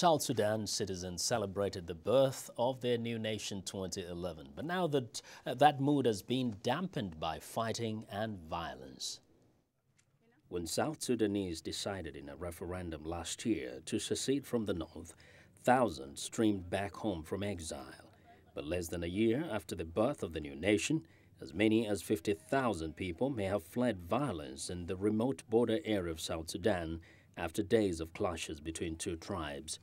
South Sudan citizens celebrated the birth of their new nation 2011, but now that mood has been dampened by fighting and violence. When South Sudanese decided in a referendum last year to secede from the North, thousands streamed back home from exile. But less than a year after the birth of the new nation, as many as 50,000 people may have fled violence in the remote border area of South Sudan after days of clashes between two tribes.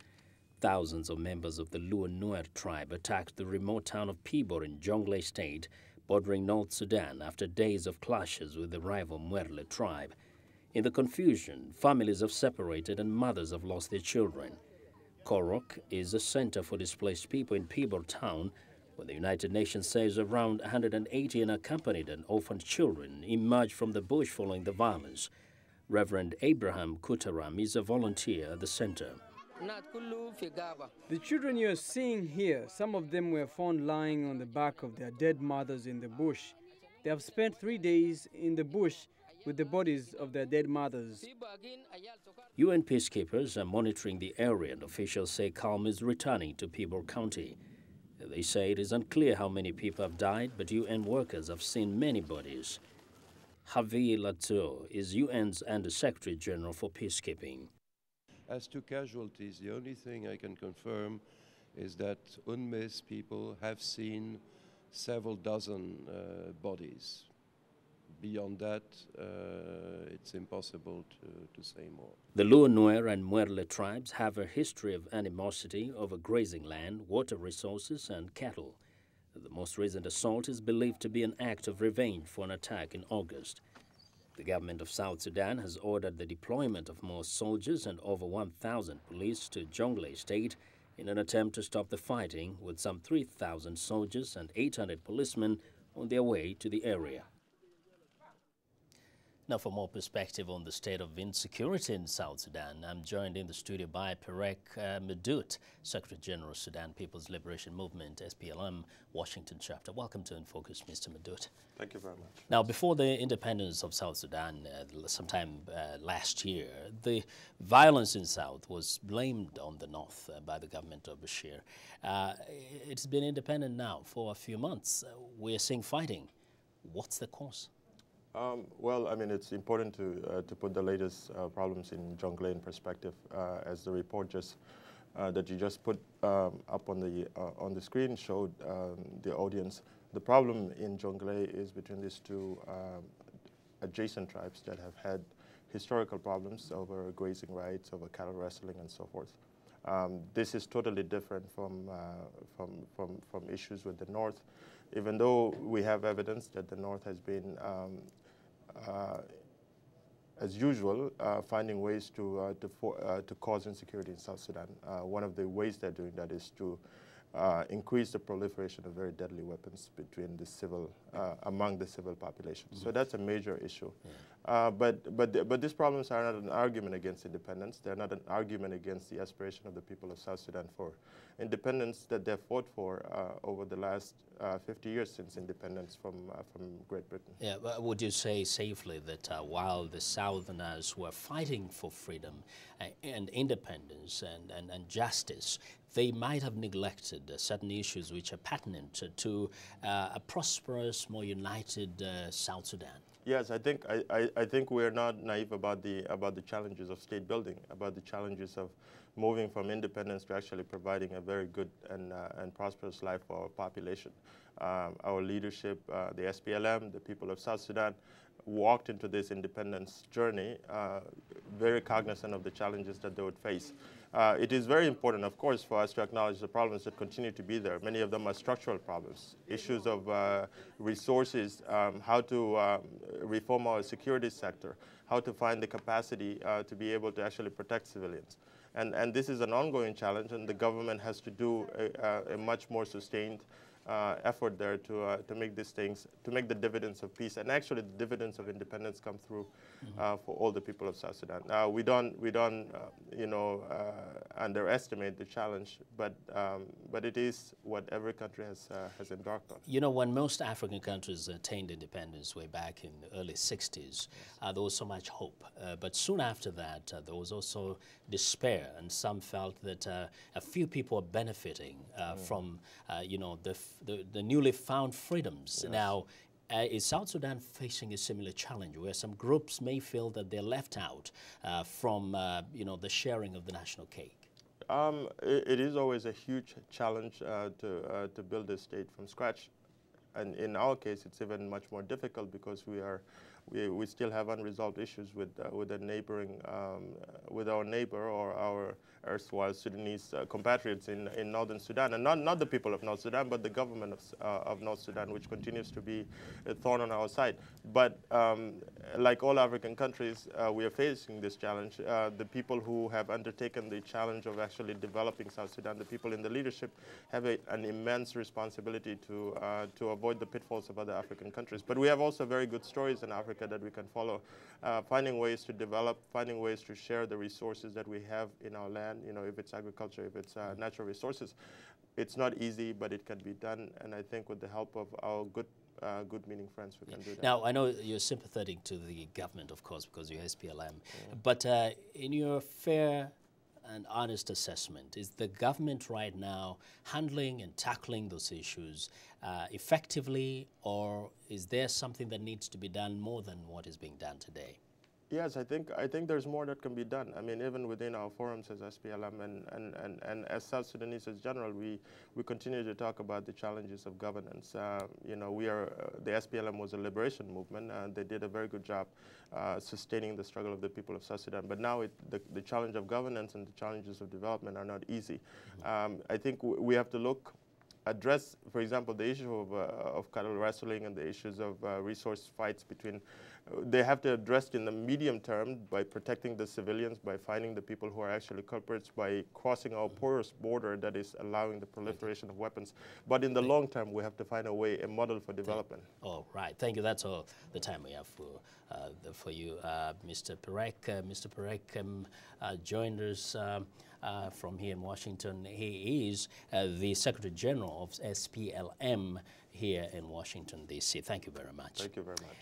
Thousands of members of the Luo-Nuer tribe attacked the remote town of Pibor in Jonglei State, bordering North Sudan, after days of clashes with the rival Mwerle tribe. In the confusion, families have separated and mothers have lost their children. Korok is a center for displaced people in Pibor town, where the United Nations says around 180 unaccompanied and orphaned children emerged from the bush following the violence. Reverend Abraham Kutaram is a volunteer at the center. The children you are seeing here, some of them were found lying on the back of their dead mothers in the bush. They have spent 3 days in the bush with the bodies of their dead mothers. UN peacekeepers are monitoring the area, and officials say calm is returning to Pibor County. They say it is unclear how many people have died, but UN workers have seen many bodies. Javier Lazo is UN's Under-Secretary General for Peacekeeping. As to casualties, the only thing I can confirm is that UNMISS people have seen several dozen bodies. Beyond that, it's impossible to say more. The Luo-Nuer and Mwerle tribes have a history of animosity over grazing land, water resources, and cattle. The most recent assault is believed to be an act of revenge for an attack in August. The government of South Sudan has ordered the deployment of more soldiers and over 1,000 police to Jonglei State in an attempt to stop the fighting, with some 3,000 soldiers and 800 policemen on their way to the area. Now, for more perspective on the state of insecurity in South Sudan, I'm joined in the studio by Perek Madut, Secretary General, Sudan People's Liberation Movement, SPLM, Washington chapter. Welcome to In Focus, Mr. Madut. Thank you very much. Now, before the independence of South Sudan, sometime last year, the violence in South was blamed on the North by the government of Bashir. It's been independent now for a few months. We're seeing fighting. What's the cause? Well, I mean, it's important to put the latest problems in Jonglei in perspective, as the report that you just put up on the screen showed the audience. The problem in Jonglei is between these two adjacent tribes that have had historical problems over grazing rights, over cattle wrestling, and so forth. This is totally different from issues with the North, even though we have evidence that the North has been, as usual, finding ways to cause insecurity in South Sudan. One of the ways they're doing that is to increase the proliferation of very deadly weapons between the civil, among the civil population. Mm-hmm. So that's a major issue. Yeah. But these problems are not an argument against independence. They're not an argument against the aspiration of the people of South Sudan for independence that they've fought for over the last 50 years since independence from Great Britain. Yeah, but would you say safely that while the Southerners were fighting for freedom and independence and justice, they might have neglected certain issues which are pertinent to a prosperous, more united South Sudan? Yes, I think we're not naive about the challenges of state building, about the challenges of moving from independence to actually providing a very good and prosperous life for our population. Our leadership, the SPLM, the people of South Sudan, walked into this independence journey very cognizant of the challenges that they would face. It is very important, of course, for us to acknowledge the problems that continue to be there. Many of them are structural problems, issues of resources, how to reform our security sector, how to find the capacity to be able to actually protect civilians. And this is an ongoing challenge, and the government has to do a much more sustained effort there to make these things, to make the dividends of peace and actually the dividends of independence come through for all the people of South Sudan. We don't underestimate the challenge, but it is what every country has embarked on. You know, when most African countries attained independence way back in the early 60s, there was so much hope. But soon after that, there was also despair, and some felt that a few people are benefiting from, the newly found freedoms. Yes. Now, is South Sudan facing a similar challenge where some groups may feel that they're left out from, the sharing of the national cake? It is always a huge challenge to build a state from scratch. And in our case, it's even much more difficult because we still have unresolved issues with a neighboring, with our neighbor or our erstwhile Sudanese compatriots in northern Sudan, and not the people of North Sudan, but the government of North Sudan, which continues to be a thorn on our side. But like all African countries, we are facing this challenge. The people who have undertaken the challenge of actually developing South Sudan, the people in the leadership, have an immense responsibility to avoid the pitfalls of other African countries. But we have also very good stories in Africa that we can follow, finding ways to develop, finding ways to share the resources that we have in our land, if it's agriculture, if it's natural resources. It's not easy, but it can be done, and I think with the help of our good meaning friends, we can do that. Now, I know you're sympathetic to the government, of course, because you're SPLM, but in your fair and honest assessment, is the government right now handling and tackling those issues effectively, or is there something that needs to be done more than what is being done today? Yes, I think there's more that can be done. I mean, even within our forums as SPLM and as South Sudanese as general, we continue to talk about the challenges of governance. The SPLM was a liberation movement, and they did a very good job sustaining the struggle of the people of South Sudan. But now the challenge of governance and the challenges of development are not easy. I think we have to address, for example, the issue of cattle wrestling and the issues of resource fights between. They have to address it in the medium term by protecting the civilians, by finding the people who are actually culprits, by crossing our porous border that is allowing the proliferation of weapons. But in the long term, we have to find a model for development. Oh, right. Thank you. That's all the time we have for you, Mr. Perek. Mr. Perek joined us from here in Washington. He is the Secretary General of SPLM here in Washington, D.C. Thank you very much. Thank you very much.